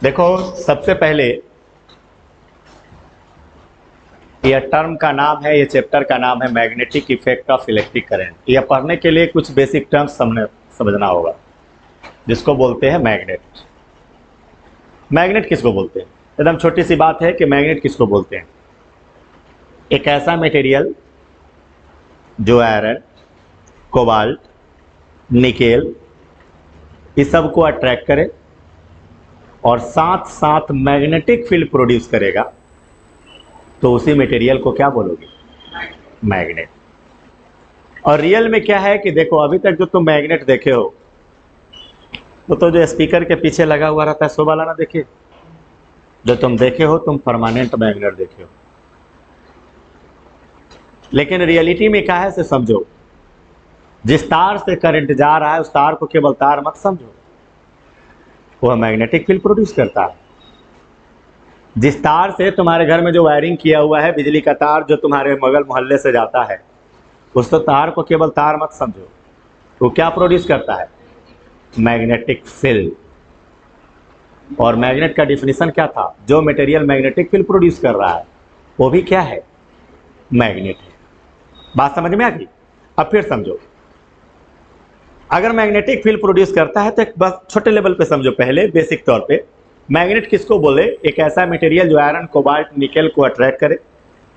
देखो, सबसे पहले यह टर्म का नाम है, ये चैप्टर का नाम है magnetic effect of electric current. यह पढ़ने के लिए कुछ बेसिक टर्म्स समझना होगा, जिसको बोलते हैं मैग्नेट। मैग्नेट किसको बोलते हैं? एकदम छोटी सी बात है कि मैग्नेट किसको बोलते हैं। एक ऐसा मटेरियल जो आयरन, कोबाल्ट, निकेल इस सब को अट्रैक्ट करे और साथ साथ मैग्नेटिक फील्ड प्रोड्यूस करेगा, तो उसी मटेरियल को क्या बोलोगे? मैग्नेट। और रियल में क्या है कि देखो, अभी तक जो तुम मैग्नेट देखे हो तो जो स्पीकर के पीछे लगा हुआ रहता है सो वाला ना देखे, जो तुम देखे हो तुम परमानेंट मैग्नेट देखे हो। लेकिन रियलिटी में क्या है से समझो, जिस तार से करंट जा रहा है उस तार को केवल तार मत समझो, वह मैग्नेटिक फील्ड प्रोड्यूस करता है। जिस तार से तुम्हारे घर में जो वायरिंग किया हुआ है, बिजली का तार जो तुम्हारे बगल मोहल्ले से जाता है, उस तो तार को केवल तार मत समझो, वो क्या प्रोड्यूस करता है? Magnetic field. और मैग्नेट का डिफिनीशन क्या था? जो मटेरियल मैग्नेटिक फील्ड प्रोड्यूस कर रहा है वो भी क्या है? मैग्नेट है। बात समझ में आ गई? अब फिर समझो, अगर मैग्नेटिक फील्ड प्रोड्यूस करता है तो एक बस छोटे लेवल पे समझो, पहले बेसिक तौर पे मैग्नेट किसको बोले? एक ऐसा मटेरियल जो आयरन, कोबाल्ट, निकेल को अट्रैक्ट करे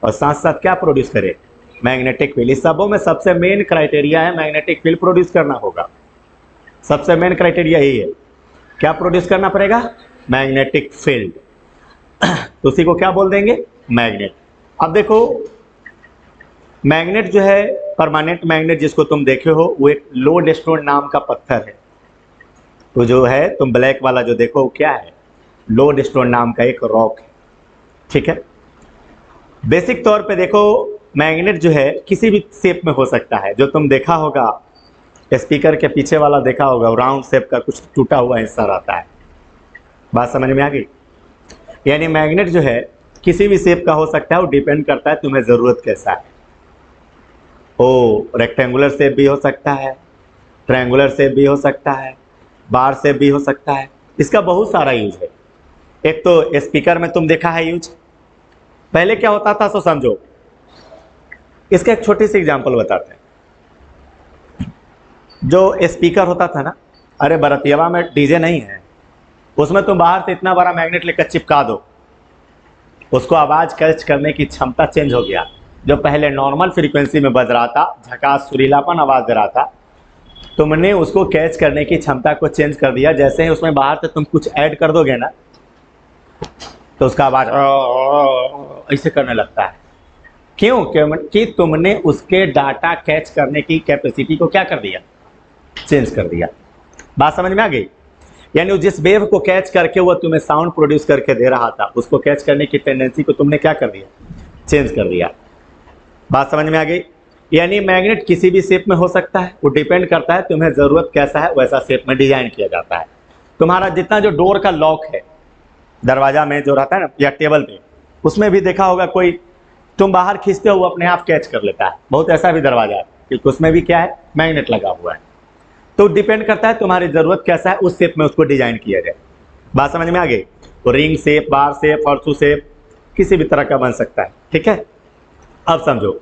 और साथ साथ क्या प्रोड्यूस करे? Magnetic field. इस सबों में सबसे मेन क्राइटेरिया है मैग्नेटिक फील्ड प्रोड्यूस करना होगा। सबसे मेन क्राइटेरिया यही है, क्या प्रोड्यूस करना पड़ेगा? Magnetic field. तो उसी को क्या बोल देंगे? मैग्नेट। अब देखो, मैग्नेट जो है, परमानेंट मैग्नेट जिसको तुम देखे हो, वो एक लोडस्टोन नाम का पत्थर है। तो जो है तुम ब्लैक वाला जो देखो वो क्या है? लोडस्टोन नाम का एक रॉक है। ठीक है। बेसिक तौर पे देखो, मैग्नेट जो है किसी भी शेप में हो सकता है। जो तुम देखा होगा स्पीकर के पीछे वाला देखा होगा, राउंड शेप का कुछ टूटा हुआ हिस्सा रहता है। बात समझ में आ गई? यानी मैग्नेट जो है किसी भी शेप का हो सकता है, वो डिपेंड करता है तुम्हें ज़रूरत कैसा है। ओ रेक्टेंगुलर शेप भी हो सकता है, ट्रायंगुलर शेप भी हो सकता है, बार शेप भी हो सकता है। इसका बहुत सारा यूज है। एक तो स्पीकर में तुम देखा है यूज। पहले क्या होता था सो समझो, इसका एक छोटी सी एग्जांपल बताते हैं। जो स्पीकर होता था ना, अरे बरतियावा में डीजे नहीं है, उसमें तुम बाहर से इतना बड़ा मैग्नेट लेकर चिपका दो, उसको आवाज़ कैच करने की क्षमता चेंज हो गया। जो पहले नॉर्मल फ्रीक्वेंसी में बज रहा था, झकास सुरीलापन आवाज़ दे रहा था, तुमने उसको कैच करने की क्षमता को चेंज कर दिया। जैसे ही उसमें बाहर से तुम कुछ ऐड कर दोगे ना, तो उसका आवाज़ ऐसे करने लगता है। क्यों? क्योंकि तुमने उसके डाटा कैच करने की कैपेसिटी को क्या कर दिया? चेंज कर दिया। बात समझ में आ गई? यानी जिस वेव को कैच करके वो तुम्हें साउंड प्रोड्यूस करके दे रहा था, उसको कैच करने की टेंडेंसी को तुमने क्या कर दिया? चेंज कर दिया। बात समझ में आ गई? यानी मैग्नेट किसी भी शेप में हो सकता है, वो डिपेंड करता है तुम्हें ज़रूरत कैसा है, वैसा शेप में डिजाइन किया जाता है। तुम्हारा जितना जो डोर का लॉक है, दरवाजा में जो रहता है ना, या टेबल पे, उसमें भी देखा होगा कोई, तुम बाहर खींचते हो वो अपने आप कैच कर लेता है। बहुत ऐसा भी दरवाजा है क्योंकि उसमें भी क्या है? मैग्नेट लगा हुआ है। तो डिपेंड करता है तुम्हारी ज़रूरत कैसा है, उस शेप में उसको डिजाइन किया जाए। बात समझ में आ गई? तो रिंग शेप, बार शेप, फॉर्चू शेप किसी भी तरह का बन सकता है। ठीक है। अब समझो,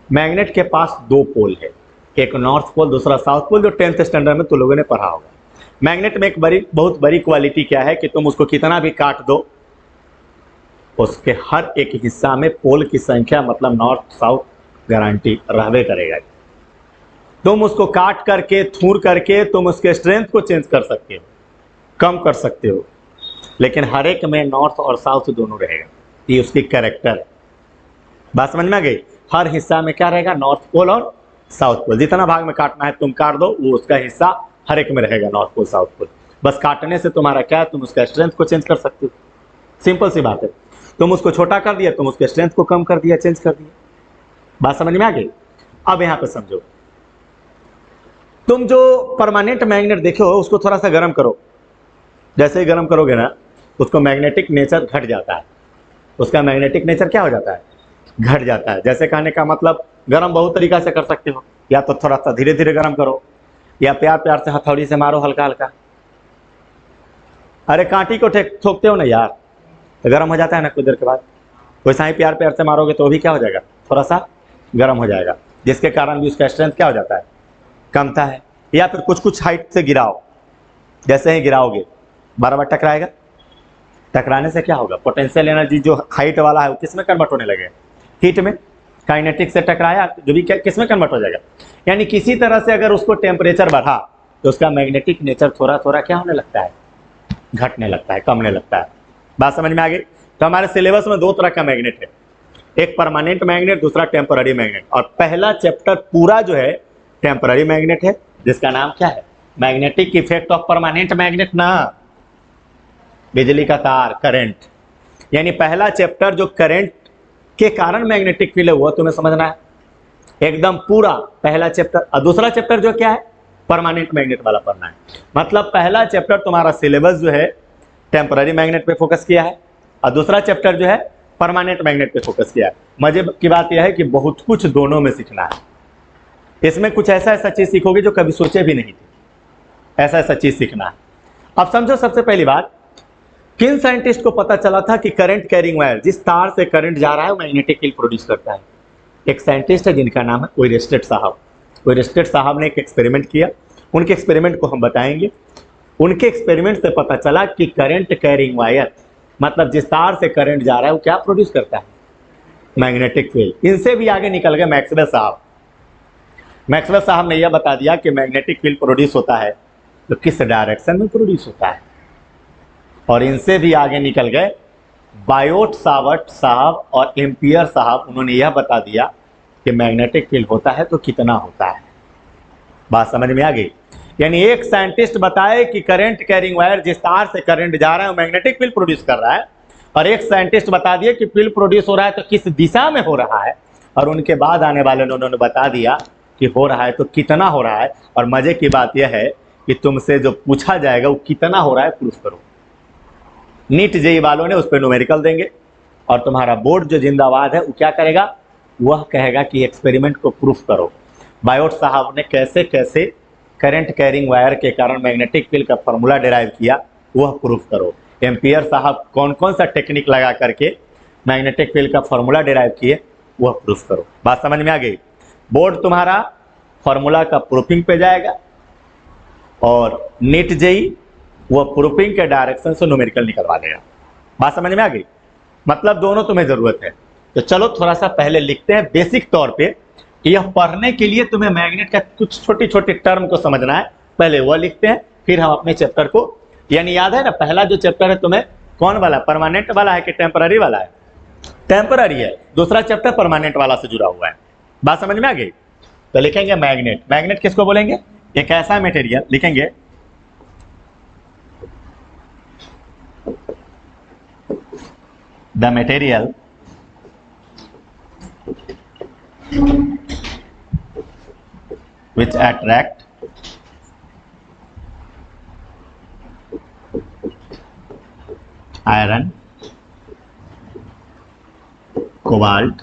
मैग्नेट के पास दो पोल है, एक नॉर्थ पोल, दूसरा साउथ पोल, जो 10th स्टैंडर्ड में तुम लोगों ने पढ़ा होगा। मैग्नेट में एक बहुत बड़ी क्वालिटी क्या है कि तुम उसको कितना भी काट दो, उसके हर एक हिस्सा में पोल की संख्या, मतलब नॉर्थ साउथ गारंटी रहबे करेगा। तुम उसको काट करके, थूर करके तुम उसके स्ट्रेंथ को चेंज कर सकते हो, कम कर सकते हो, लेकिन हर एक में नॉर्थ और साउथ दोनों रहेगा। ये उसकी कैरेक्टर है। बात समझ में आ गई? हर हिस्सा में क्या रहेगा? नॉर्थ पोल और साउथ पोल। जितना भाग में काटना है तुम काट दो, वो उसका हिस्सा हर एक में रहेगा, नॉर्थ पोल, साउथ पोल। बस काटने से तुम्हारा क्या है? तुम उसका स्ट्रेंथ को चेंज कर सकते हो। सिंपल सी बात है। तुम उसको छोटा कर दिया, तुम उसके स्ट्रेंथ को कम कर दिया, चेंज कर दिया। बात समझ में आ गई? अब यहां पे समझो, तुम जो परमानेंट मैग्नेट देखे हो उसको थोड़ा सा गर्म करो। जैसे ही गर्म करोगे ना, उसको मैग्नेटिक नेचर घट जाता है। उसका मैग्नेटिक नेचर क्या हो जाता है? घट जाता है। जैसे कहने का मतलब, गर्म बहुत तरीका से कर सकते हो, या तो थोड़ा सा धीरे धीरे गर्म करो, या प्यार प्यार से हथौड़ी से मारो हल्का हल्का। अरे कांटी को ठोकते हो ना यार, तो गर्म हो जाता है ना कुछ देर के बाद। वैसा ही प्यार प्यार से मारोगे तो भी क्या हो जाएगा, थोड़ा सा गर्म हो जाएगा, जिसके कारण भी उसका स्ट्रेंथ क्या हो जाता है, कमता है। या फिर कुछ कुछ हाइट से गिराओ, जैसे ही गिराओगे बार बार टकराएगा। टकराने से क्या होगा, पोटेंशियल एनर्जी जो हाइट वाला है वो किस में कन्वर्ट होने लगेगा, हीट में। काइनेटिक से टकराया जो भी किस में कन्वर्ट हो जाएगा। यानी किसी तरह से अगर उसको टेम्परेचर बढ़ा तो उसका मैग्नेटिक नेचर थोड़ा थोड़ा क्या होने लगता है, घटने लगता है, कमने लगता है। बात समझ में आ गई। तो हमारे सिलेबस में दो तरह का मैग्नेट है, एक परमानेंट मैग्नेट, दूसरा टेम्पररी मैग्नेट। और पहला चैप्टर पूरा जो है टेम्पररी मैग्नेट है, जिसका नाम क्या है, magnetic effect of permanent magnet ना, बिजली का तार, करंट। यानी पहला चैप्टर जो करंट के कारण मैग्नेटिक फील्ड है वो तुम्हें समझना है एकदम पूरा, पहला चैप्टर। और दूसरा चैप्टर जो क्या है, परमानेंट मैग्नेट वाला पढ़ना है। मतलब पहला चैप्टर तुम्हारा सिलेबस जो है टेम्पररी मैग्नेट पे फोकस किया है, और दूसरा चैप्टर जो है परमानेंट मैग्नेट पे फोकस किया है। मजे की बात यह है कि बहुत कुछ दोनों में सीखना है। इसमें कुछ ऐसा ऐसा चीज सीखोगे जो कभी सोचे भी नहीं थी, ऐसा ऐसा चीज सीखना है। अब समझो, सबसे पहली बात, किन साइंटिस्ट को पता चला था कि करंट कैरिंग वायर, जिस तार से करंट जा रहा है वो मैग्नेटिक फील्ड प्रोड्यूस करता है। एक साइंटिस्ट है जिनका नाम है ओयरस्टेड साहब। ओयरस्टेड साहब ने एक एक्सपेरिमेंट किया, उनके एक्सपेरिमेंट को हम बताएंगे। उनके एक्सपेरिमेंट से पता चला कि करंट कैरिंग वायर, मतलब जिस तार से करंट जा रहा है वो क्या प्रोड्यूस करता है, मैग्नेटिक फील्ड। इनसे भी आगे निकल गए मैक्सवेल साहब। मैक्सवेल साहब ने यह बता दिया कि मैग्नेटिक फील्ड प्रोड्यूस होता है तो किस डायरेक्शन में प्रोड्यूस होता है। और इनसे भी आगे निकल गए बायोट सावर्ट साहब और एम्पियर साहब, उन्होंने यह बता दिया कि मैग्नेटिक फील्ड होता है तो कितना होता है। बात समझ में आ गई। यानी एक साइंटिस्ट बताए कि करंट कैरिंग वायर, जिस तार से करंट जा रहा है वो मैग्नेटिक फील्ड प्रोड्यूस कर रहा है, और एक साइंटिस्ट बता दिए कि फील्ड प्रोड्यूस हो रहा है तो किस दिशा में हो रहा है, और उनके बाद आने वाले उन्होंने बता दिया कि हो रहा है तो कितना हो रहा है। और मजे की बात यह है कि तुमसे जो पूछा जाएगा वो कितना हो रहा है प्रूफ करो। नीट जेई वालों ने उस पर न्यूमेरिकल देंगे, और तुम्हारा बोर्ड जो जिंदाबाद है वो क्या करेगा, वह कहेगा कि एक्सपेरिमेंट को प्रूफ करो। बायोट साहब ने कैसे कैसे करंट कैरिंग वायर के कारण मैग्नेटिक फील्ड का फॉर्मूला डिराइव किया, वह प्रूफ करो। एम्पियर साहब कौन कौन सा टेक्निक लगा करके मैग्नेटिक फील्ड का फॉर्मूला डिराइव किए, वह प्रूफ करो। बात समझ में आ गई। बोर्ड तुम्हारा फॉर्मूला का प्रूफिंग पे जाएगा, और नीट जेई वो प्रूफिंग के डायरेक्शन से न्यूमेरिकल निकलवा देगा। बात समझ में आ गई। मतलब दोनों तुम्हें जरूरत है। तो चलो थोड़ा सा पहले लिखते हैं बेसिक तौर पे कि यह पढ़ने के लिए तुम्हें मैग्नेट का कुछ छोटी छोटी टर्म को समझना है, पहले वह लिखते हैं, फिर हम अपने चैप्टर को, यानी याद है ना पहला जो चैप्टर है तुम्हें कौन वाला, परमानेंट वाला है कि टेम्पररी वाला है, टेम्पररी है। दूसरा चैप्टर परमानेंट वाला से जुड़ा हुआ है। बात समझ में आ गई। तो लिखेंगे मैग्नेट। मैग्नेट किसको बोलेंगे, एक ऐसा मटेरियल लिखेंगे the material which attract iron, cobalt,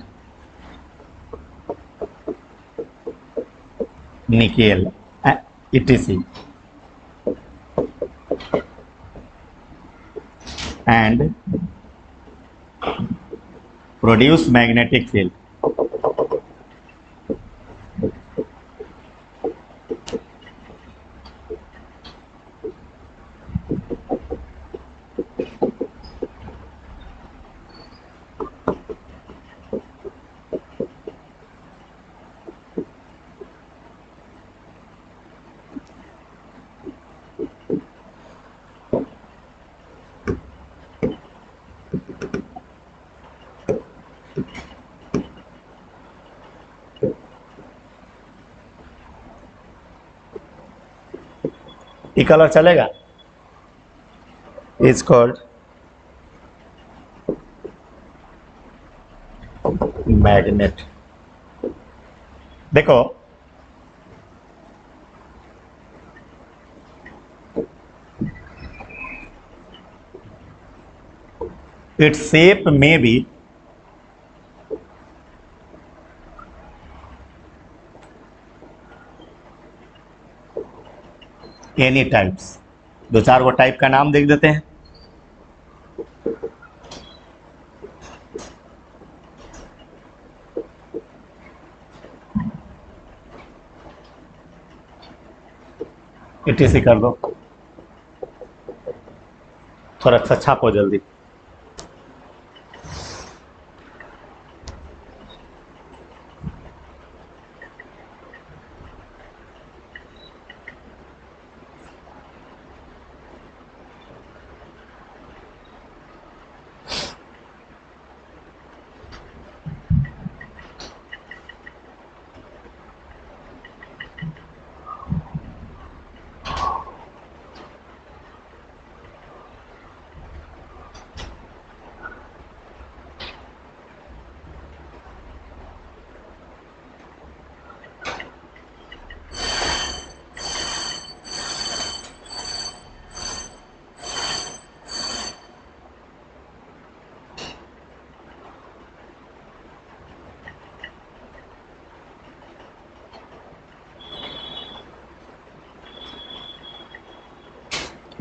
nickel, etc. and produce magnetic field. ये कलर चलेगा, इज कॉल्ड मैग्नेट। देखो its shape may be any types. दो चार वो टाइप का नाम देख देते हैं। ETC कर दो, थोड़ा सा छापो जल्दी।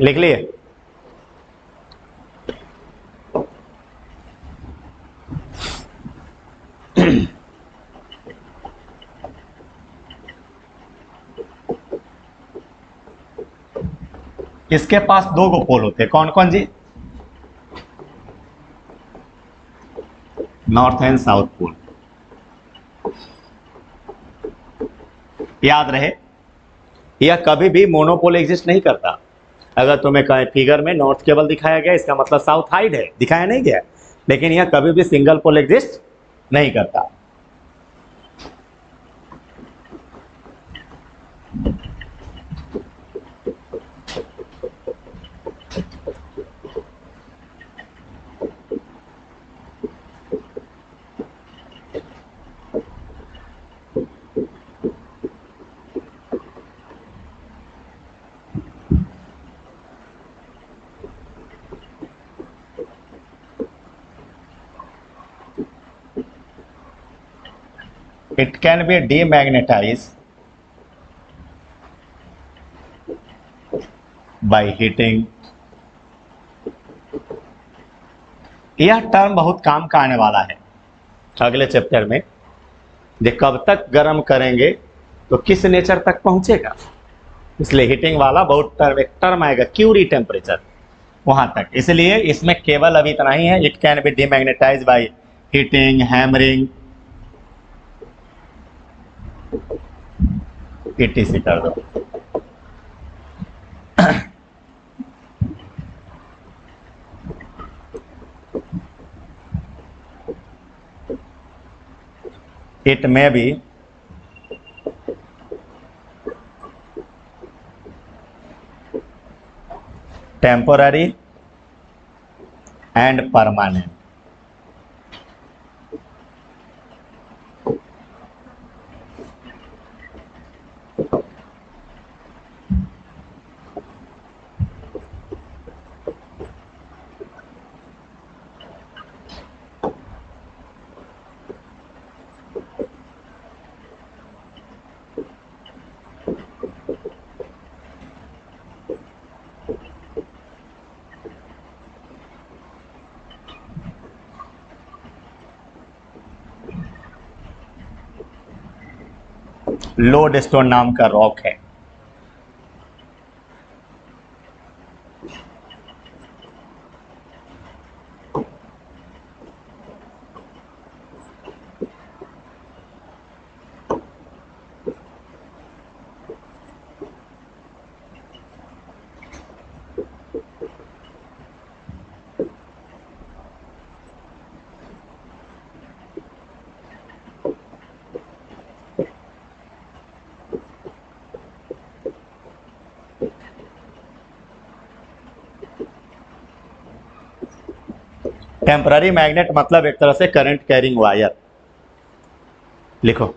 लिख लिए? इसके पास दो गो पोल होते हैं, कौन कौन जी? North and south pole. याद रहे, यह कभी भी मोनोपोल एग्जिस्ट नहीं करता। अगर तुम्हें कहें फिगर में नॉर्थ केबल दिखाया गया, इसका मतलब साउथ हाइड है, दिखाया नहीं गया, लेकिन यह कभी भी सिंगल पोल एग्जिस्ट नहीं करता। It can be demagnetized by heating। यह टर्म बहुत काम का आने वाला है अगले चैप्टर में। जे कब तक गर्म करेंगे तो किस नेचर तक पहुंचेगा, इसलिए हीटिंग वाला बहुत टर्म, एक टर्म आएगा क्यूरी टेम्परेचर, वहां तक। इसलिए इसमें केवल अभी इतना ही है, it can be demagnetise by heating, hammering, ETC कर दो। It may be temporary and permanent. Load stone नाम का रॉक है। टेम्पररी मैग्नेट मतलब एक तरह से करंट कैरिंग वायर। लिखो,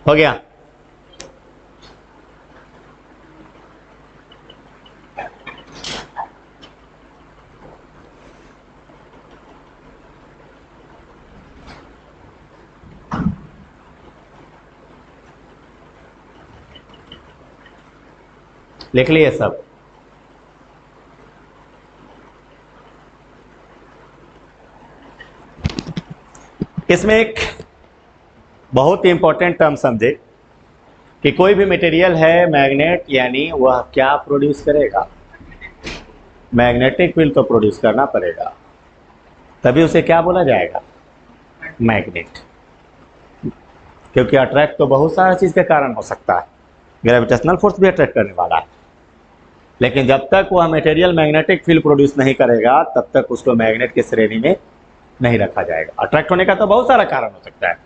हो गया। लिख लिए सब? इसमें एक बहुत ही इंपॉर्टेंट टर्म समझे कि कोई भी मटेरियल है मैग्नेट, यानी वह क्या प्रोड्यूस करेगा? मैग्नेटिक फील्ड तो प्रोड्यूस करना पड़ेगा, तभी उसे क्या बोला जाएगा? मैग्नेट। क्योंकि अट्रैक्ट तो बहुत सारा चीज के कारण हो सकता है, ग्रेविटेशनल फोर्स भी अट्रैक्ट करने वाला है, लेकिन जब तक वह मटेरियल मैग्नेटिक फील्ड प्रोड्यूस नहीं करेगा तब तक उसको मैग्नेट की श्रेणी में नहीं रखा जाएगा। अट्रैक्ट होने का तो बहुत सारा कारण हो सकता है।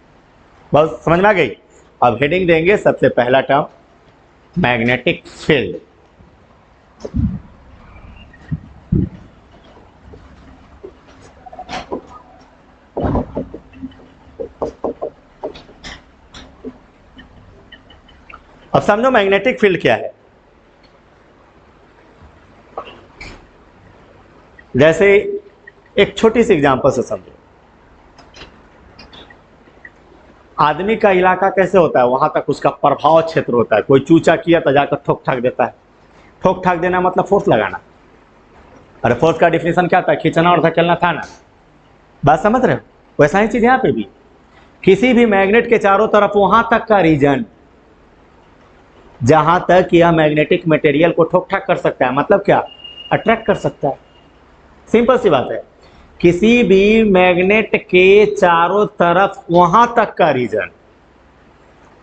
बहुत समझ में आ गई? अब हेडिंग देंगे, सबसे पहला टर्म मैग्नेटिक फील्ड। अब समझो मैग्नेटिक फील्ड क्या है। जैसे एक छोटी सी एग्जांपल से समझो, आदमी का इलाका कैसे होता है, वहां तक उसका प्रभाव क्षेत्र होता है। कोई चूचा किया तो जाकर ठोक ठाक देता है। ठोक ठाक देना मतलब फोर्स लगाना। अरे फोर्स का डिफिनेशन क्या था? खींचना और धकेलना था ना। बात समझ रहे हो? वैसा ही चीज यहां पे भी, किसी भी मैग्नेट के चारों तरफ वहां तक का रीजन जहां तक यह मैग्नेटिक मटेरियल को ठोक ठाक कर सकता है, मतलब क्या? अट्रैक्ट कर सकता है। सिंपल सी बात है, किसी भी मैग्नेट के चारों तरफ वहां तक का रीजन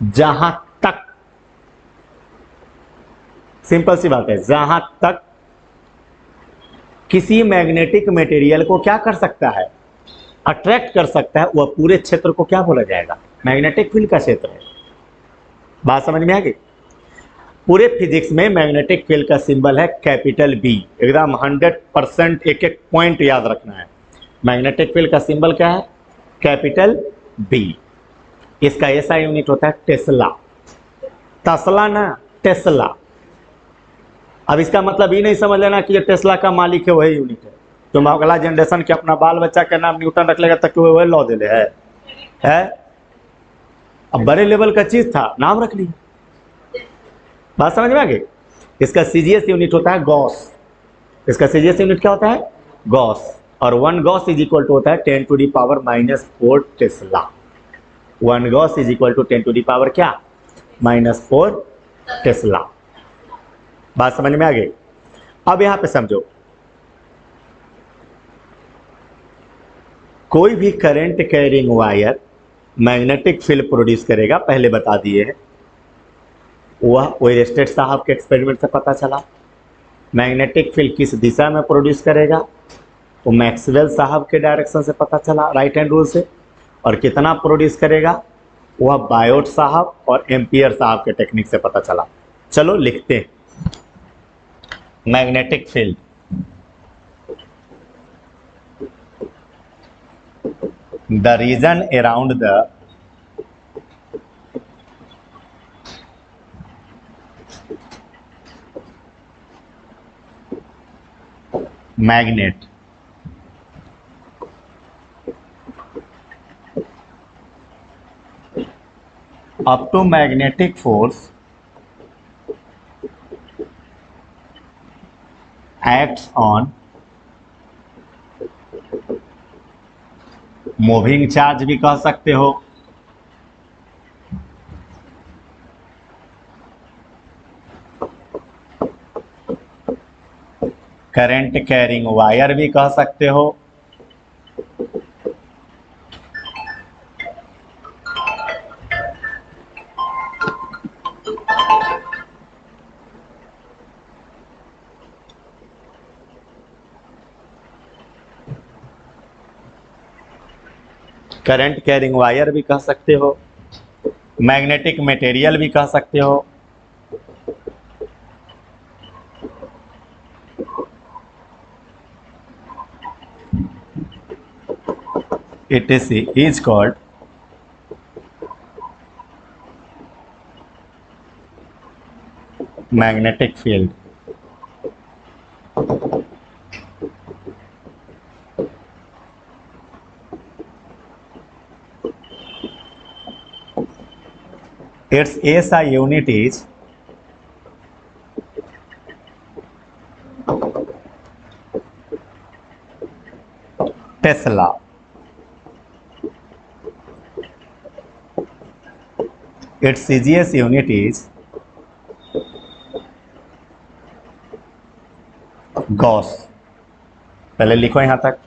जहां तक, सिंपल सी बात है, जहां तक किसी मैग्नेटिक मटेरियल को क्या कर सकता है? अट्रैक्ट कर सकता है, वह पूरे क्षेत्र को क्या बोला जाएगा? मैग्नेटिक फील्ड का क्षेत्र है। बात समझ में आ गई? पूरे फिजिक्स में मैग्नेटिक फील्ड का सिंबल है कैपिटल बी। एकदम 100% एक एक पॉइंट याद रखना है। मैग्नेटिक फील्ड का सिंबल क्या है? Capital B. इसका ऐसा यूनिट होता है टेस्ला। तस्ला ना, टेस्ला। अब इसका मतलब ये नहीं समझ लेना कि ये टेस्ला का मालिक है वही यूनिट है। तुम अगला जनरेशन के अपना बाल बच्चा के नाम न्यूटन रख लेगा तक वही लॉ दे ले है? अब बड़े लेवल का चीज था, नाम रख लिया। बात समझ में आ गई? इसका सीजीएस यूनिट होता है गॉस। इसका सीजीएस यूनिट क्या होता है? गॉस। और 1 गॉस इज इक्वल टू होता है 10⁻⁻⁴ tesla. 1 gauss is equal to 10⁻⁻ क्या? -4 टेस्ला। बात समझ में आ गई? अब यहां पे समझो, कोई भी current carrying wire magnetic field produce करेगा, पहले बता दिए हैं। वह वेरस्टेड साहब के एक्सपेरिमेंट से पता चला। मैग्नेटिक फील्ड किस दिशा में प्रोड्यूस करेगा, वो मैक्सवेल साहब के डायरेक्शन से पता चला, राइट हैंड रूल से। और कितना प्रोड्यूस करेगा, वह बायोट साहब और एम्पियर साहब के टेक्निक से पता चला। चलो लिखते हैं। Magnetic field, the region around the magnet up to magnetic force acts on moving charge भी कह सकते हो, करंट कैरिंग वायर भी कह सकते हो, करंट कैरिंग वायर भी कह सकते हो, मैग्नेटिक मटेरियल भी कह सकते हो। etc is called magnetic field. Its SI unit is Tesla. Its CGS unit is Gauss. पहले लिखो यहां तक।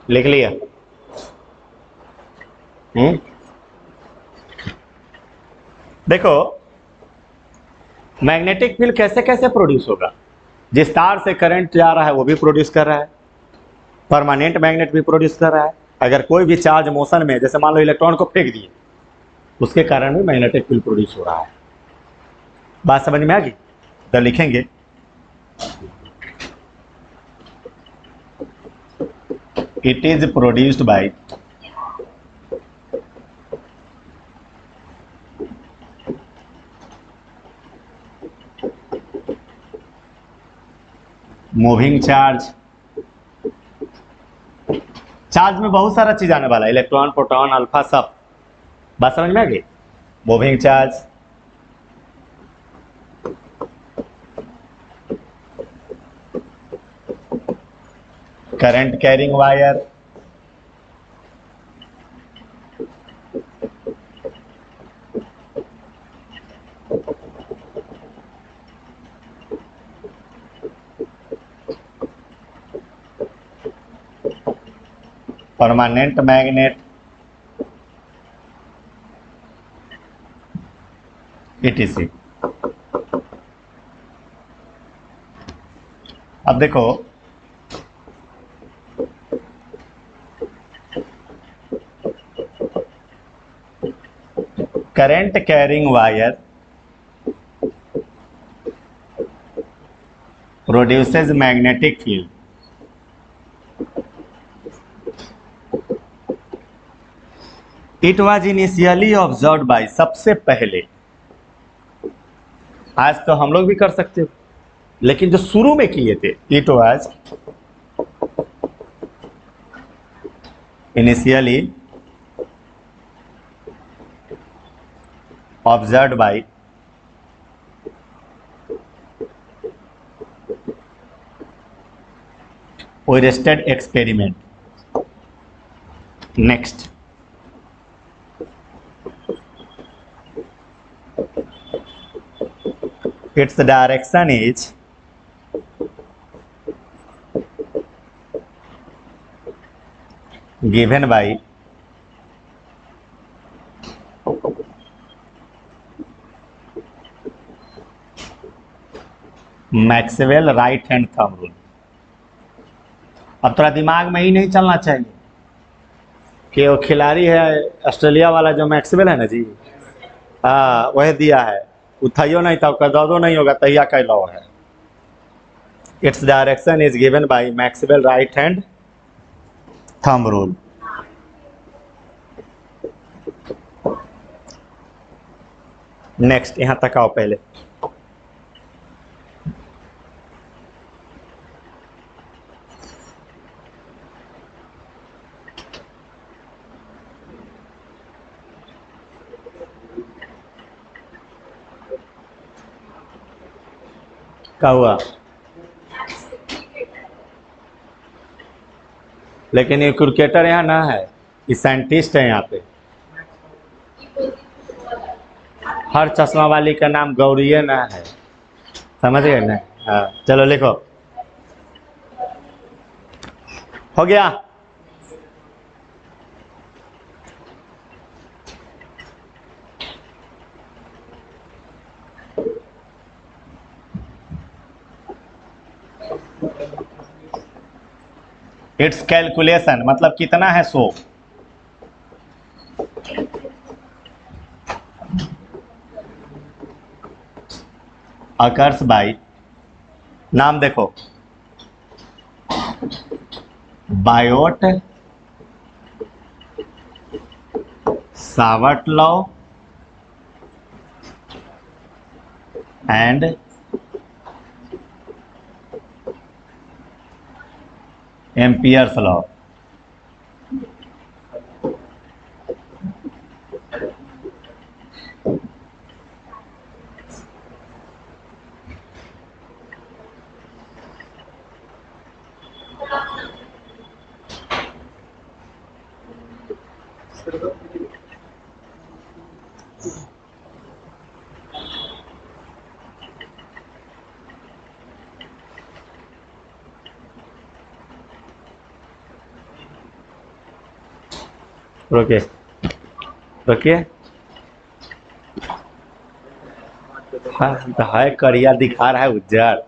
लिख लिया? देखो मैग्नेटिक फील्ड कैसे कैसे प्रोड्यूस होगा। जिस तार से करंट जा रहा है वो भी प्रोड्यूस कर रहा है, परमानेंट मैग्नेट भी प्रोड्यूस कर रहा है। अगर कोई भी चार्ज मोशन में, जैसे मान लो इलेक्ट्रॉन को फेंक दिए, उसके कारण भी मैग्नेटिक फील्ड प्रोड्यूस हो रहा है। बात समझ में आ गई? तो लिखेंगे it is produced by moving charge. Charge में बहुत सारा चीज आने वाला है, इलेक्ट्रॉन, प्रोटॉन, अल्फा, सब। बात समझ में आ गई? Moving charge, current carrying wire, permanent magnet, etc। अब देखो current carrying wire produces magnetic field. It was initially observe by, सबसे पहले, आज तो हम लोग भी कर सकते हो, लेकिन जो शुरू में किए थे, it was initially observe by Oersted experiment. Next, its direction is given by Maxwell right hand thumb rule. अब थोड़ा दिमाग में ही नहीं चलना चाहिए कि वो खिलाड़ी है ऑस्ट्रेलिया वाला जो मैक्सवेल है ना जी, हाँ वह दिया है, उठाइयो नहीं था, दर्दो नहीं होगा, तैया का लॉ है। It's direction is given by Maxwell right hand thumb rule. Next, यहां तक आओ पहले। क्या हुआ? लेकिन ये क्रिकेटर यहाँ ना है, ये साइंटिस्ट है यहाँ पे। हर चश्मा वाली का नाम गौरीय ना है, समझ गए ना? हाँ चलो लिखो, हो गया। इट्स कैलकुलेशन मतलब कितना है 100। अकर्स बाई, नाम देखो, Biot Savart law and Ampere's law. रुकिए रुकिए, हाँ तो है करिया दिखा रहा है उज्जर।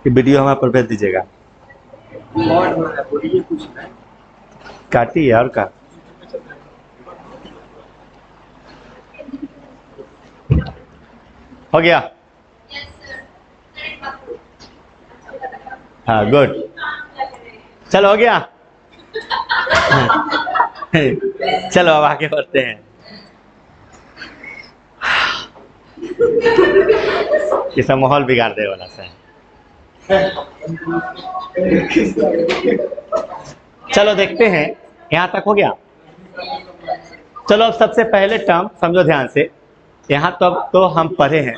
वीडियो हमारे पर भेज दीजिएगा। काटिए और का हो गया। हाँ गुड, चलो हो गया। चलो अब आगे बढ़ते हैं। ये सब माहौल बिगाड़ दे वाला सा है। चलो देखते हैं, यहां तक हो गया। चलो अब सबसे पहले टर्म समझो ध्यान से, यहां तक तो हम पढ़े हैं,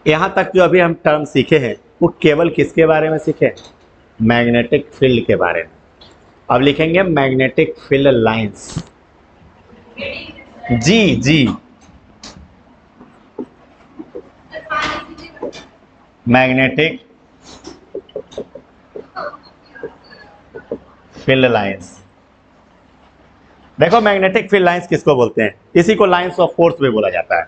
यहां तक जो अभी हम टर्म सीखे हैं वो केवल किसके बारे में सीखे? मैग्नेटिक फील्ड के बारे में। अब लिखेंगे मैग्नेटिक फील्ड लाइंस। जी जी, मैग्नेटिक फील्ड लाइंस। देखो मैग्नेटिक फील्ड लाइंस किसको बोलते हैं? इसी को लाइंस ऑफ फोर्स भी बोला जाता है।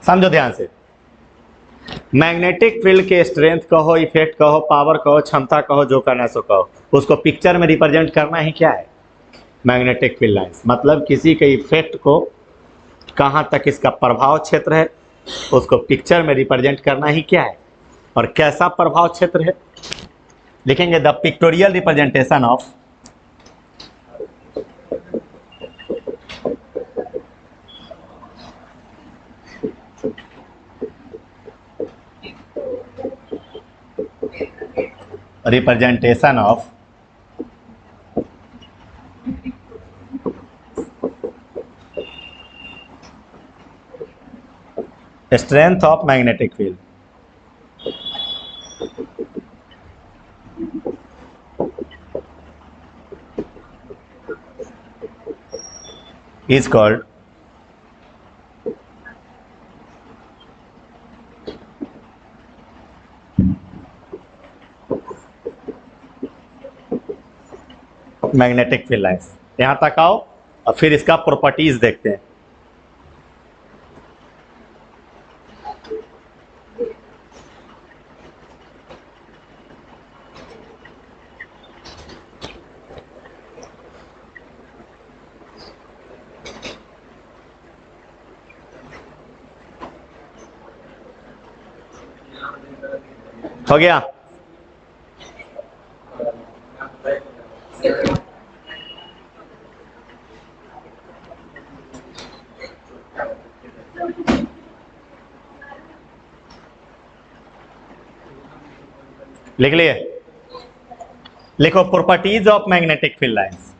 समझो ध्यान से, मैग्नेटिक फील्ड के स्ट्रेंथ कहो, इफेक्ट कहो, पावर कहो, क्षमता कहो, जो करना सो कहो, उसको पिक्चर में रिप्रेजेंट करना ही क्या है? Magnetic field lines. मतलब किसी के इफेक्ट को, कहां तक इसका प्रभाव क्षेत्र है, उसको पिक्चर में रिप्रेजेंट करना ही क्या है? और कैसा प्रभाव क्षेत्र है? लिखेंगे the pictorial representation of representation of strength of magnetic field is called magnetic field lines. यहां तक आओ और फिर इसका प्रॉपर्टीज देखते हैं। हो गया। लिख लिए? लिखो properties of magnetic field lines.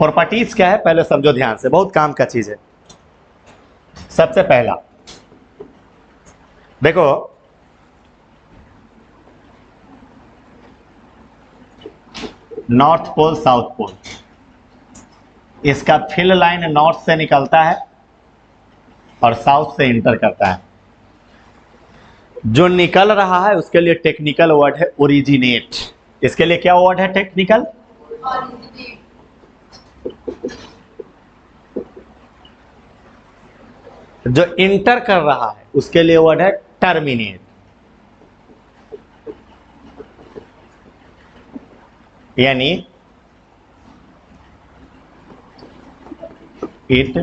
Properties क्या है पहले समझो ध्यान से, बहुत काम का चीज है। सबसे पहला देखो, नॉर्थ पोल साउथ पोल, इसका फील्ड लाइन नॉर्थ से निकलता है और साउथ से इंटर करता है। जो निकल रहा है उसके लिए टेक्निकल वर्ड है ओरिजिनेट। इसके लिए क्या वर्ड है टेक्निकल? जो इंटर कर रहा है उसके लिए वर्ड है टर्मिनेट। यानी it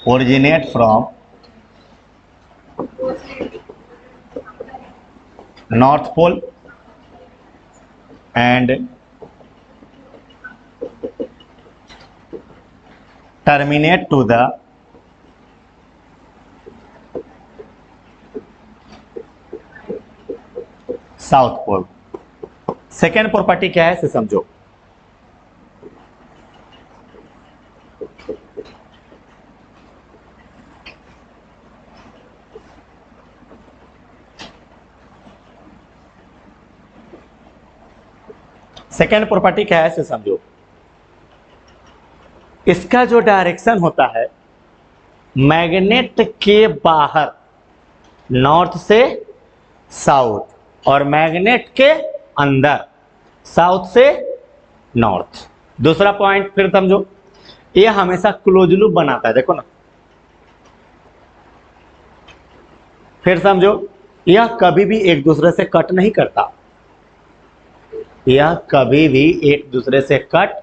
originate from north pole and terminate to the south pole. Second property क्या है इसे समझो। सेकेंड प्रॉपर्टी क्या है इसे समझो। इसका जो डायरेक्शन होता है मैग्नेट के बाहर नॉर्थ से साउथ और मैग्नेट के अंदर साउथ से नॉर्थ। दूसरा पॉइंट फिर समझो, ये हमेशा क्लोज लूप बनाता है, देखो ना। फिर समझो, यह कभी भी एक दूसरे से कट नहीं करता, यह कभी भी एक दूसरे से कट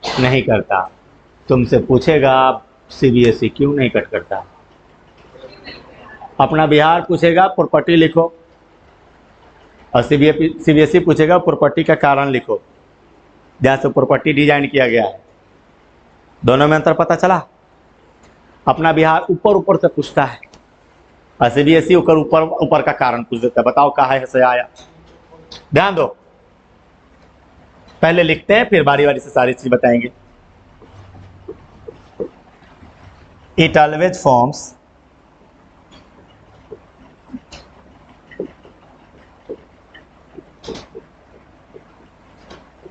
नहीं करता। तुमसे पूछेगा सीबीएसई क्यों नहीं कट करता, अपना बिहार पूछेगा प्रॉपर्टी लिखो, और सीबीएसई पूछेगा प्रॉपर्टी का कारण लिखो। जैसे प्रॉपर्टी डिजाइन किया गया है, दोनों में अंतर पता चला। अपना बिहार ऊपर ऊपर से पूछता है और सीबीएसई ऊपर ऊपर ऊपर का कारण पूछ देता है, बताओ कहाँ है से आया। ध्यान दो, पहले लिखते हैं फिर बारी बारी से सारी चीज बताएंगे। It always forms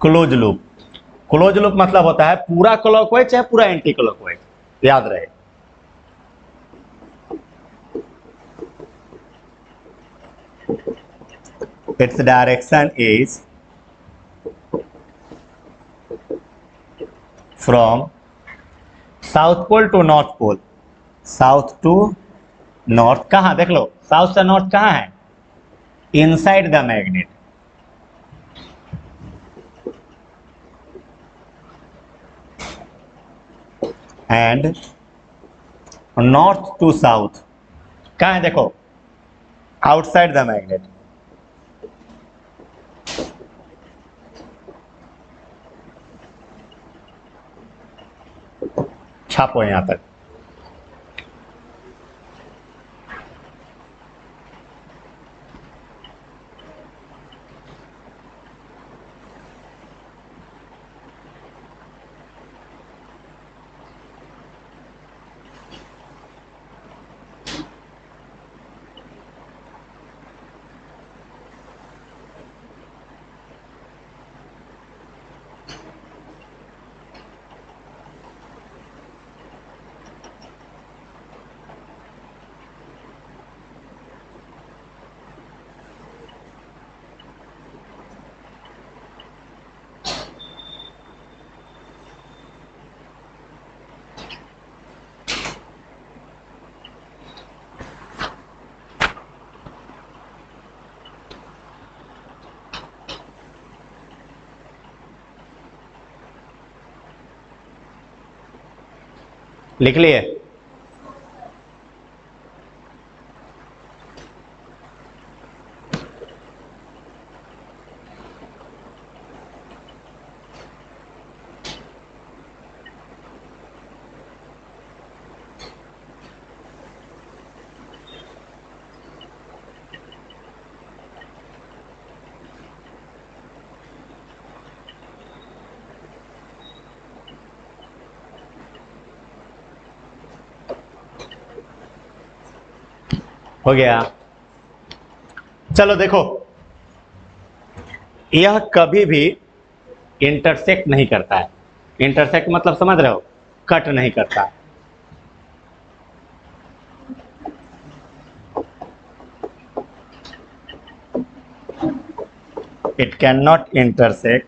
close loop. Close loop मतलब होता है पूरा क्लॉकवाइज चाहे पूरा एंटी क्लॉकवाइज, याद रहे। It's direction is from south pole to north pole. South to north, कहां देख लो, साउथ से नॉर्थ कहां है? Inside the magnet. And north to south कहां है? देखो, आउटसाइड द मैग्नेट। छापो यहां तक। लिख लिए? हो गया। चलो देखो, यह कभी भी इंटरसेक्ट नहीं करता है। इंटरसेक्ट मतलब समझ रहे हो, कट नहीं करता। It can not intersect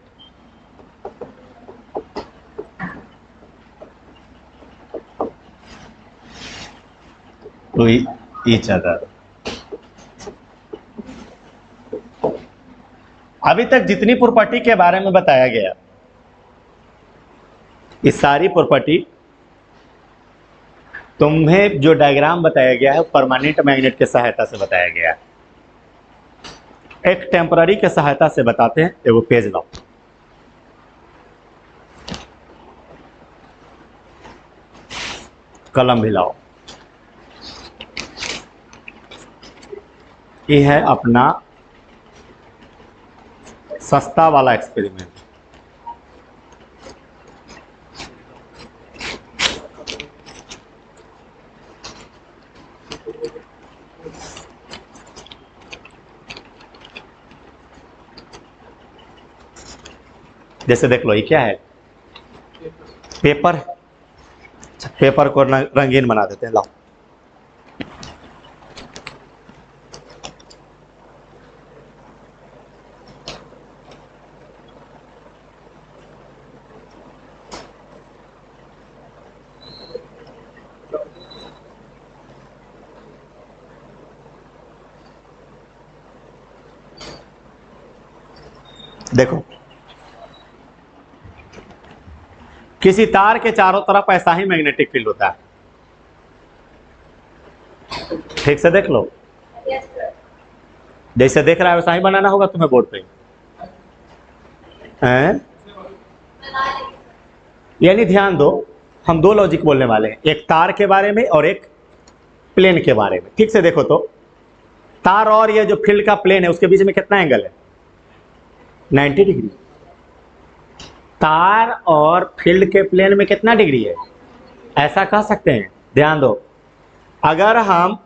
to each other. अभी तक जितनी प्रॉपर्टी के बारे में बताया गया, ये सारी प्रॉपर्टी तुम्हें जो डायग्राम बताया गया है परमानेंट मैग्नेट की सहायता से बताया गया है। एक टेम्पररी के सहायता से बताते हैं। एगो पेज लाओ, कलम भी लाओ। ये है अपना सस्ता वाला एक्सपेरिमेंट। जैसे देख लो, ये क्या है, पेपर। पेपर को रंगीन बना देते हैं, लाओ। देखो, किसी तार के चारों तरफ ऐसा ही मैग्नेटिक फील्ड होता है। ठीक से देख लो, जैसे देख रहा है वैसा ही बनाना होगा तुम्हें बोर्ड पे। हैं? यानी ध्यान दो, हम दो लॉजिक बोलने वाले हैं, एक तार के बारे में और एक प्लेन के बारे में। ठीक से देखो तो, तार और ये जो फील्ड का प्लेन है उसके बीच में कितना एंगल है? 90 डिग्री। तार और फील्ड के प्लेन में कितना डिग्री है, ऐसा कह सकते हैं। ध्यान दो, अगर हम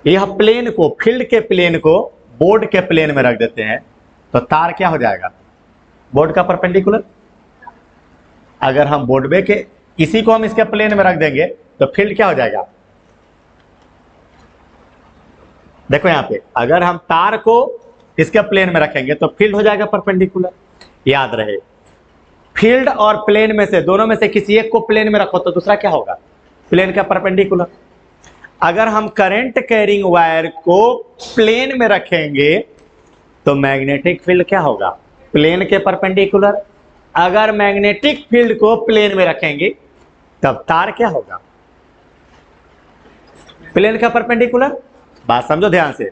यह प्लेन को, फील्ड के प्लेन को बोर्ड के प्लेन में रख देते हैं तो तार क्या हो जाएगा? बोर्ड का परपेंडिकुलर। अगर हम बोर्ड में के इसी को हम इसके प्लेन में रख देंगे तो फील्ड क्या हो जाएगा? देखो यहां पे, अगर हम तार को इसके प्लेन में रखेंगे तो फील्ड हो जाएगा परपेंडिकुलर। याद रहे, फील्ड और प्लेन में से, दोनों में से किसी एक को प्लेन में रखो तो दूसरा क्या होगा? प्लेन का परपेंडिकुलर। अगर हम करंट कैरिंग वायर को प्लेन में रखेंगे तो मैग्नेटिक फील्ड क्या होगा? प्लेन के परपेंडिकुलर। अगर मैग्नेटिक फील्ड को प्लेन में रखेंगे तब तार क्या होगा? प्लेन का परपेंडिकुलर। बात समझो ध्यान से,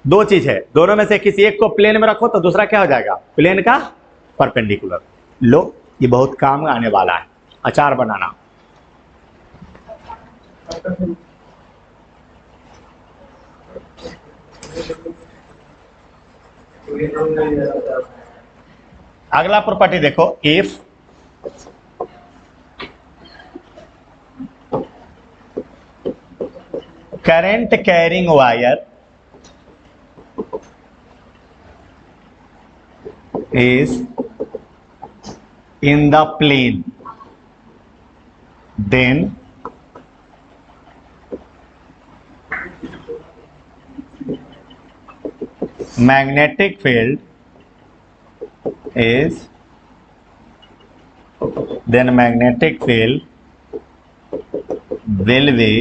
दो चीज है, दोनों में से किसी एक को प्लेन में रखो तो दूसरा क्या हो जाएगा? प्लेन का परपेंडिकुलर। लो, ये बहुत काम आने वाला है, अचार बनाना। अगला प्रॉपर्टी देखो, if current carrying wire is in the plane, then magnetic field is, then magnetic field will be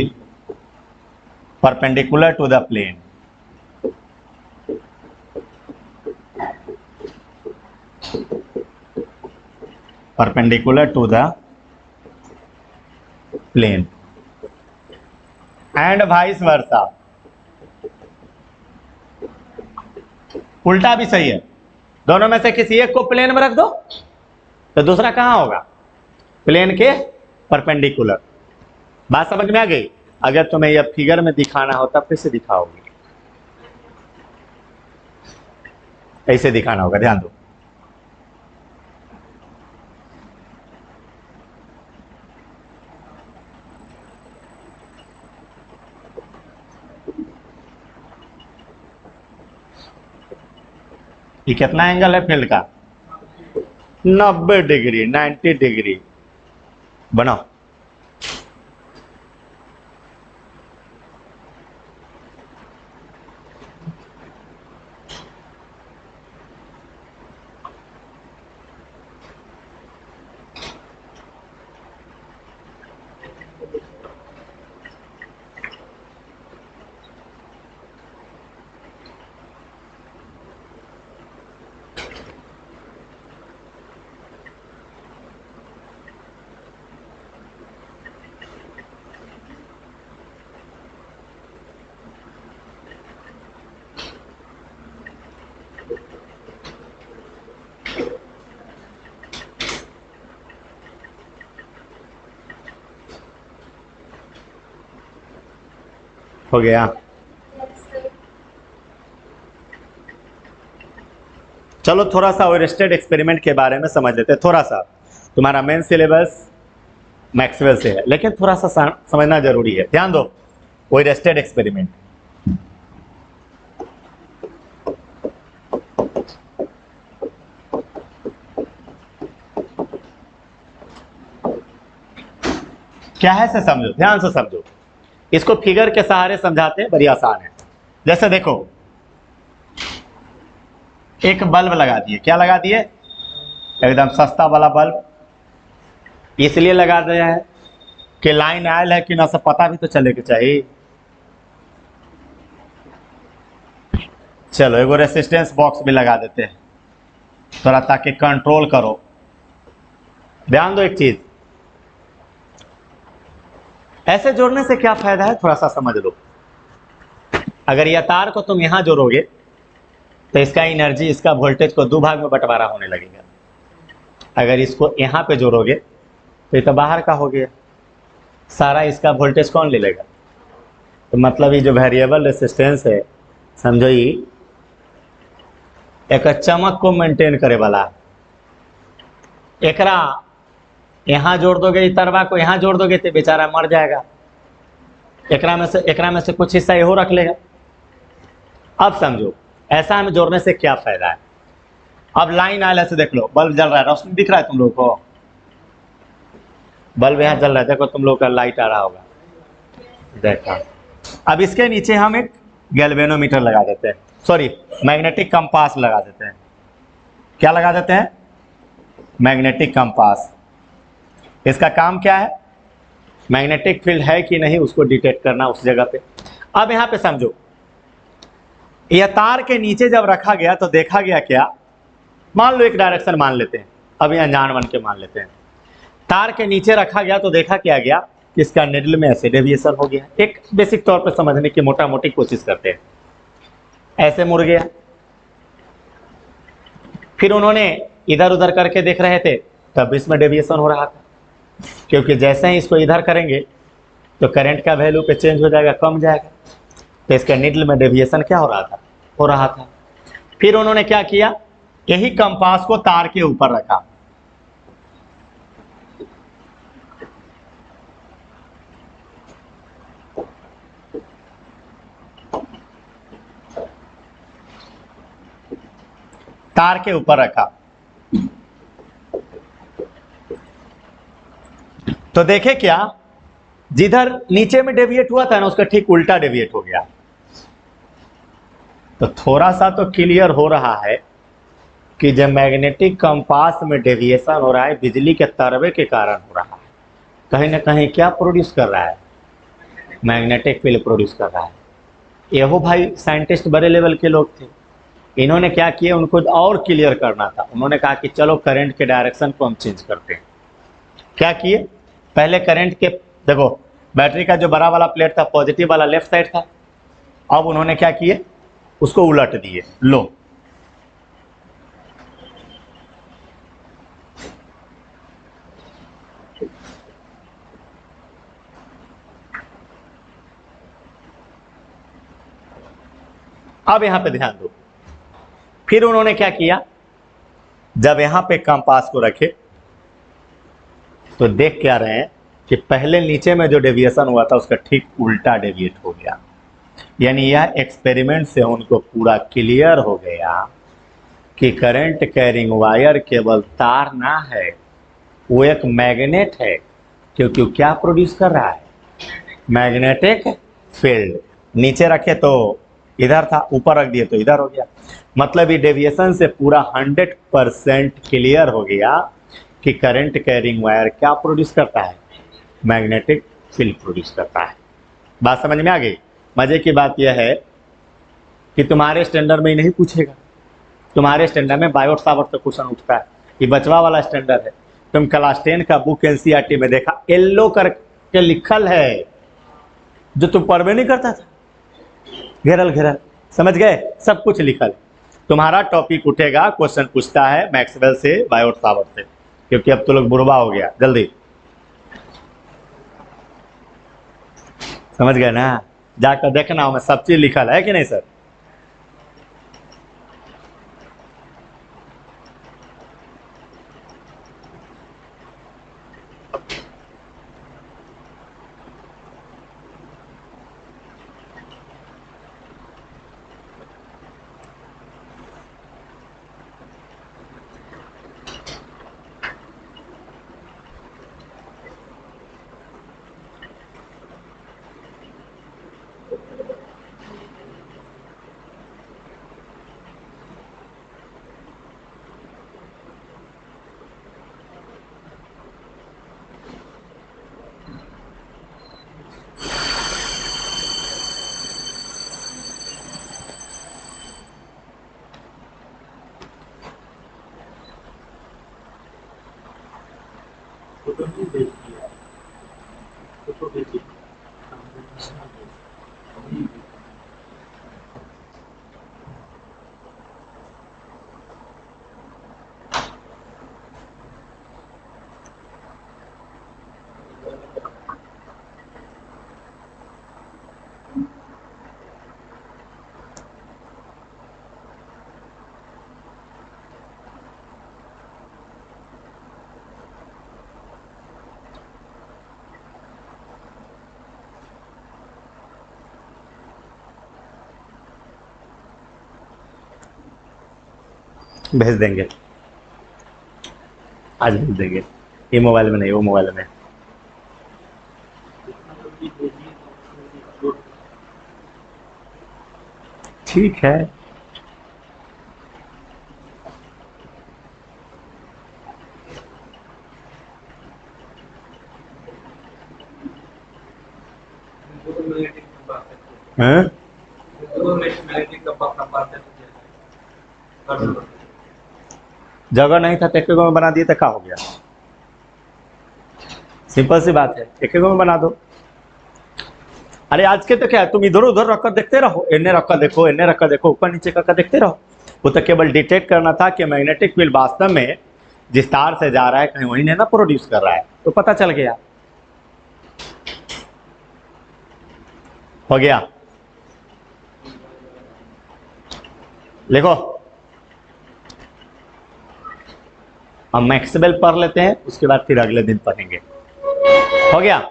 perpendicular to the plane. Perpendicular to the plane and vice versa. उल्टा भी सही है, दोनों में से किसी एक को प्लेन में रख दो तो दूसरा कहां होगा? प्लेन के परपेंडिकुलर। बात समझ में आ गई? अगर तुम्हें यह फिगर में दिखाना होता फिर से दिखाओगे, ऐसे दिखाना होगा, ध्यान दो। ये कितना एंगल है फील्ड का? 90 डिग्री, 90 डिग्री। बनाओ। हो गया। चलो थोड़ा सा ओयरस्टेड एक्सपेरिमेंट के बारे में समझ लेते हैं। थोड़ा सा तुम्हारा मेन सिलेबस मैक्सवेल से है, लेकिन थोड़ा सा समझना जरूरी है। ध्यान दो, ओयरस्टेड एक्सपेरिमेंट। क्या है से समझो, ध्यान से समझो। इसको फिगर के सहारे समझाते हैं, बड़ी आसान है। जैसे देखो, एक बल्ब लगा दिए। क्या लगा दिए? एकदम सस्ता वाला बल्ब। इसलिए लगा दिया है कि लाइन आयल है कि ना, सब पता भी तो चले के चाहिए। चलो एगो रेसिस्टेंस बॉक्स भी लगा देते हैं थोड़ा, ताकि कंट्रोल करो। ध्यान दो एक चीज, ऐसे जोड़ने से क्या फायदा है थोड़ा सा समझ लो। अगर यह तार को तुम यहां जोड़ोगे तो इसका एनर्जी, इसका वोल्टेज को दो भाग में बंटवारा होने लगेगा। अगर इसको यहां पे जोड़ोगे तो ये तो बाहर का हो गया, सारा इसका वोल्टेज कौन ले लेगा? तो मतलब ये जो वेरिएबल रेसिस्टेंस है, समझो ये एक चमक को मेंटेन करे वाला। एकरा यहां जोड़ दोगे, तरवा को यहां जोड़ दोगे तो बेचारा मर जाएगा। एकरा में से कुछ हिस्सा यहो रख लेगा। अब समझो ऐसा हमें जोड़ने से क्या फायदा है। अब लाइन आयल से देख लो, बल्ब जल रहा है, रोशनी दिख रहा है तुम लोग को? बल्ब यहां जल रहा है, देखो तुम लोग का लाइट आ रहा होगा, देखा। अब इसके नीचे हम एक गैल्वेनोमीटर लगा देते हैं, सॉरी मैग्नेटिक कंपास लगा देते हैं। क्या लगा देते हैं? Magnetic compass. इसका काम क्या है? मैग्नेटिक फील्ड है कि नहीं उसको डिटेक्ट करना उस जगह पे। अब यहां पे समझो, यह तार के नीचे जब रखा गया तो देखा गया क्या? मान लो एक डायरेक्शन मान लेते हैं, अभी अनजान बन के मान लेते हैं। तार के नीचे रखा गया तो देखा क्या गया कि इसका निडल में ऐसे डेविएशन हो गया। एक बेसिक तौर पर समझने की मोटा मोटी कोशिश करते हैं। ऐसे मुड़ गया, फिर उन्होंने इधर उधर करके देख रहे थे, तब इसमें डेविएशन हो रहा था, क्योंकि जैसे ही इसको इधर करेंगे तो करंट का वैल्यू पे चेंज हो जाएगा, कम जाएगा। तो इसका निडल में डेविएशन क्या हो रहा था। फिर उन्होंने क्या किया, यही कंपास को तार के ऊपर रखा। तार के ऊपर रखा तो देखे क्या, जिधर नीचे में डेविएट हुआ था ना, उसका ठीक उल्टा डेविएट हो गया। तो थोड़ा सा तो क्लियर हो रहा है कि जब मैग्नेटिक कंपास में डेविएशन हो रहा है, बिजली के तरवे के कारण हो रहा है। कहीं ना कहीं क्या प्रोड्यूस कर रहा है? मैग्नेटिक फील्ड प्रोड्यूस कर रहा है। यहो भाई साइंटिस्ट बड़े लेवल के लोग थे, इन्होंने क्या किया, उनको और क्लियर करना था। उन्होंने कहा कि चलो करंट के डायरेक्शन को हम चेंज करते हैं। क्या किए, पहले करंट के, देखो बैटरी का जो बड़ा वाला प्लेट था, पॉजिटिव वाला लेफ्ट साइड था। अब उन्होंने क्या किए, उसको उलट दिए। लो अब यहां पे ध्यान दो। फिर उन्होंने क्या किया, जब यहां पे कंपास को रखे तो देख क्या रहे हैं कि पहले नीचे में जो डेविएशन हुआ था उसका ठीक उल्टा डेविएट हो गया। यानी यह एक्सपेरिमेंट से उनको पूरा क्लियर हो गया कि करंट कैरिंग वायर केवल तार ना है, वो एक मैग्नेट है, क्योंकि वो क्या प्रोड्यूस कर रहा है, मैग्नेटिक फील्ड। नीचे रखे तो इधर था, ऊपर रख दिए तो इधर हो गया। मतलब ये डेविएशन से पूरा 100% क्लियर हो गया कि करंट कैरिंग वायर क्या प्रोड्यूस करता है, मैग्नेटिक फील्ड प्रोड्यूस करता है। बात समझ में आ गई। मजे की बात यह है कि तुम्हारे स्टैंडर्ड में ही नहीं पूछेगा, तुम्हारे स्टैंडर्ड में बायोट सावर्ट का क्वेश्चन उठता है, ये बचवा वाला स्टैंडर्ड है। तुम क्लास 10 का बुक एनसीईआरटी में देखा, येलो करके लिखल है, जो तुम पढ़ नहीं करता था, घेरल घेरल, समझ गए, सब कुछ लिखल। तुम्हारा टॉपिक उठेगा, क्वेश्चन पूछता है मैक्सवेल से, बायोट सावर्ट से, क्योंकि अब तो लोग बुढ़वा हो गया। जल्दी समझ गए ना, जाकर देखना हो, मैं सब चीज लिखल है कि नहीं सर। भेज देंगे, आज भेज देंगे, ये मोबाइल में नहीं, वो मोबाइल में। ठीक है, हाँ? जगह नहीं था तो एक में बना दिए तो क्या हो गया, सिंपल सी बात है, एक में बना दो। अरे आज के तो क्या है, तुम इधर उधर रखकर देखते रहो, इन्हें रखकर देखो, इन्हें रखकर देखो, ऊपर नीचे करके देखते रहो। वो तो केवल डिटेक्ट करना था कि मैग्नेटिक फील्ड वास्तव में जिस तार से जा रहा है कहीं वही नहीं ना प्रोड्यूस कर रहा है, तो पता चल गया। हो गया, लिखो। हम मैक्सवेल पढ़ लेते हैं, उसके बाद फिर अगले दिन पढ़ेंगे। हो गया,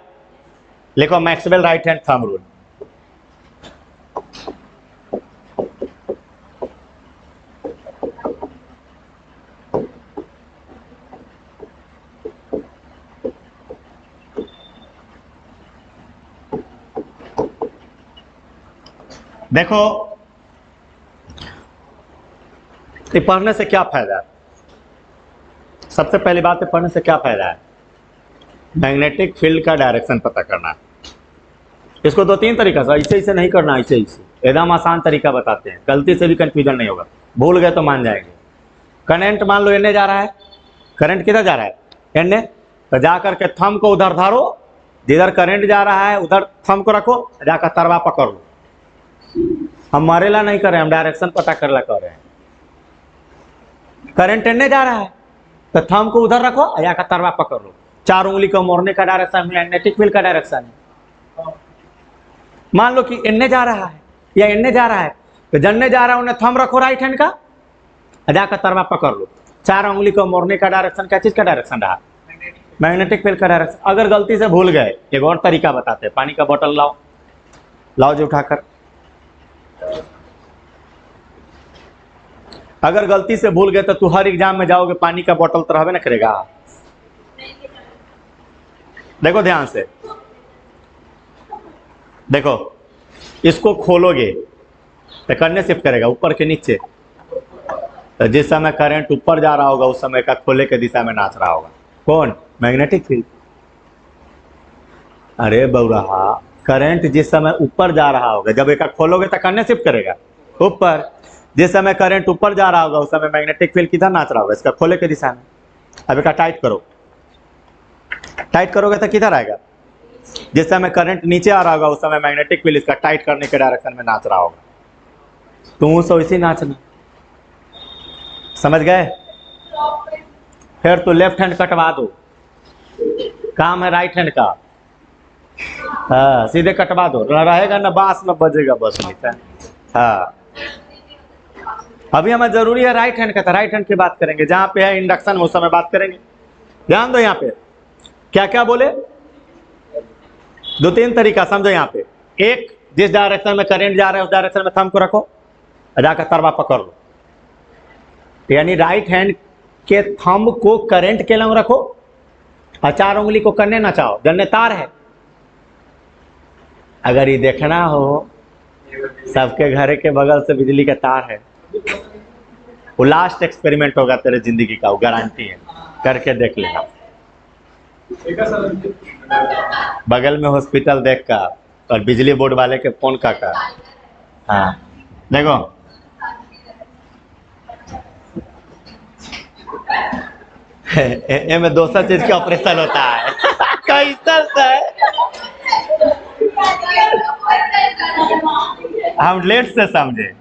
लिखो Maxwell right hand thumb rule. देखो, ये पढ़ने से क्या फायदा है, सबसे पहली बात है, पढ़ने से क्या फायदा है, मैग्नेटिक फील्ड का डायरेक्शन पता करना। इसको दो तीन तरीका से, ऐसे ऐसे नहीं करना, ऐसे ऐसे, एकदम आसान तरीका बताते हैं, गलती से भी कंफ्यूजन नहीं होगा, भूल गए तो मान जाएंगे। करंट मान लो एने जा रहा है, करंट किधर जा रहा है, एने, तो जाकर के थंब को उधर धारो, जिधर करंट जा रहा है उधर थंब को रखो, जाकर तरवा पकड़ लो। हम मरेला नहीं कर रहे, हम डायरेक्शन पता करला कर रहे हैं। करंट एने जा रहा है तो थंब को उधर रखो, जाकर तरवा पकड़ लो। 4 उंगली को मोड़ने का डायरेक्शन मैग्नेटिक फील्ड का डायरेक्शन है। मान लो कि एने जा रहा है या एने जा रहा है, तो जन्ने जा रहा है उन्हें थंब रखो राइट हैंड का, जाकर तरवा पकड़ लो। 4 उंगली को मोड़ने का डायरेक्शन क्या चीज का डायरेक्शन रहा, मैग्नेटिक फील्ड का डायरेक्शन। अगर गलती से भूल गए, एक और तरीका बताते हैं, पानी का बोतल लाओ, लाओ जो उठाकर, अगर गलती से भूल गए तो तू हर एग्जाम में जाओगे पानी का बोतल तो रहबे ना करेगा। देखो ध्यान से, देखो इसको खोलोगे तो करने शिफ्ट करेगा ऊपर के नीचे, तो जिस समय करंट ऊपर जा रहा होगा उस समय का खोले के दिशा में नाच रहा होगा। कौन? Magnetic field. अरे बउरहा, करंट जिस समय ऊपर जा रहा होगा, जब एक खोलोगे तो करने शिफ्ट करेगा ऊपर। जिस समय करंट ऊपर जा रहा होगा उस समय मैग्नेटिक फील्ड किधर नाच रहा होगा? इसका खोले के दिशा में। अब इसका टाइट करो, टाइट करोगे तो किधर आएगा? जिस समय करंट नीचे आ रहा होगा उस समय मैग्नेटिक फील्ड इसका टाइट करने के डायरेक्शन में नाच रहा होगा। तू सो इसी नाचना, समझ गए? फिर तो लेफ्ट हैंड कटवा दो, काम है राइट हैंड का। हाँ सीधे कटवा दो, रहेगा ना बांस में बजेगा बस नहीं। हाँ अभी हमें जरूरी है राइट हैंड का, तो राइट हैंड की बात करेंगे। जहां पे है इंडक्शन उस समय बात करेंगे। ध्यान दो यहाँ पे क्या क्या बोले, दो तीन तरीका समझो यहाँ पे। एक, जिस डायरेक्शन में करंट जा रहा है उस डायरेक्शन में थंब को रखो, जाकर तरवा पकड़ लो। यानी राइट हैंड के थंब को करंट के लंग रखो और 4 उंगली को करने ना चाहो, जन्ने तार है। अगर ये देखना हो सबके घर के बगल से बिजली का तार है, वो लास्ट एक्सपेरिमेंट होगा तेरे जिंदगी का, वो गारंटी है, करके देख लेना। बगल में हॉस्पिटल देख का और बिजली बोर्ड वाले के फोन का। हाँ देखो में दूसरा चीज के ऑपरेशन होता है। कैसा है हम लेट से समझे।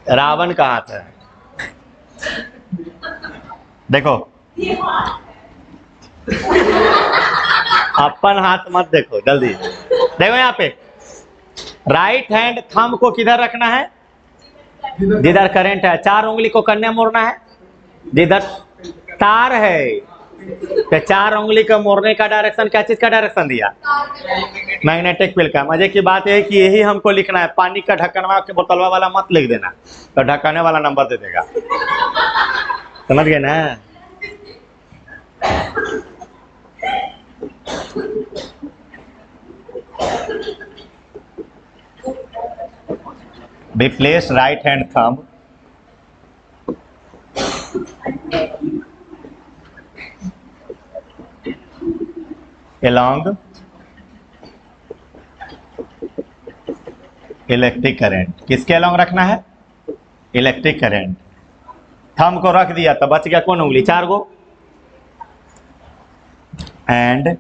रावण का हाथ है, देखो अपन हाथ मत देखो, जल्दी देखो यहाँ पे। राइट हैंड थंब को किधर रखना है? जिधर करंट है। 4 उंगली को कन्या मोड़ना है जिधर तार है। तो 4 उंगली को मोड़ने का डायरेक्शन क्या चीज का डायरेक्शन दिया? मैग्नेटिक फील्ड का। मजे की बात यह है कि यही हमको लिखना है, पानी का ढक्कनवा के बोतलवा वाला मत लिख देना, तो ढक्कने वाला नंबर दे देगा। समझ गए ना? Replace right hand thumb along electric current. किसके अलॉन्ग रखना है? Electric current. थंब को रख दिया तो बच गया कौन उंगली? 4 go. And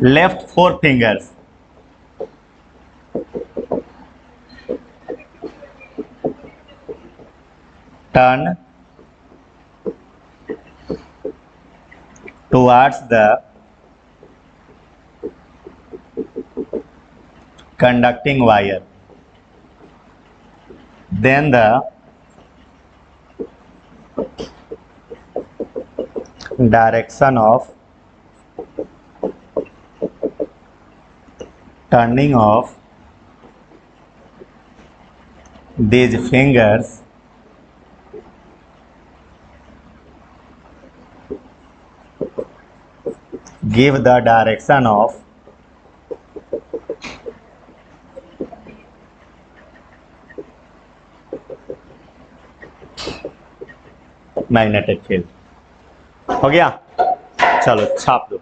left 4 fingers turn towards the conducting wire. Then the direction of turning of these fingers give the direction of magnetic field. हो गया? चलो छाप दो।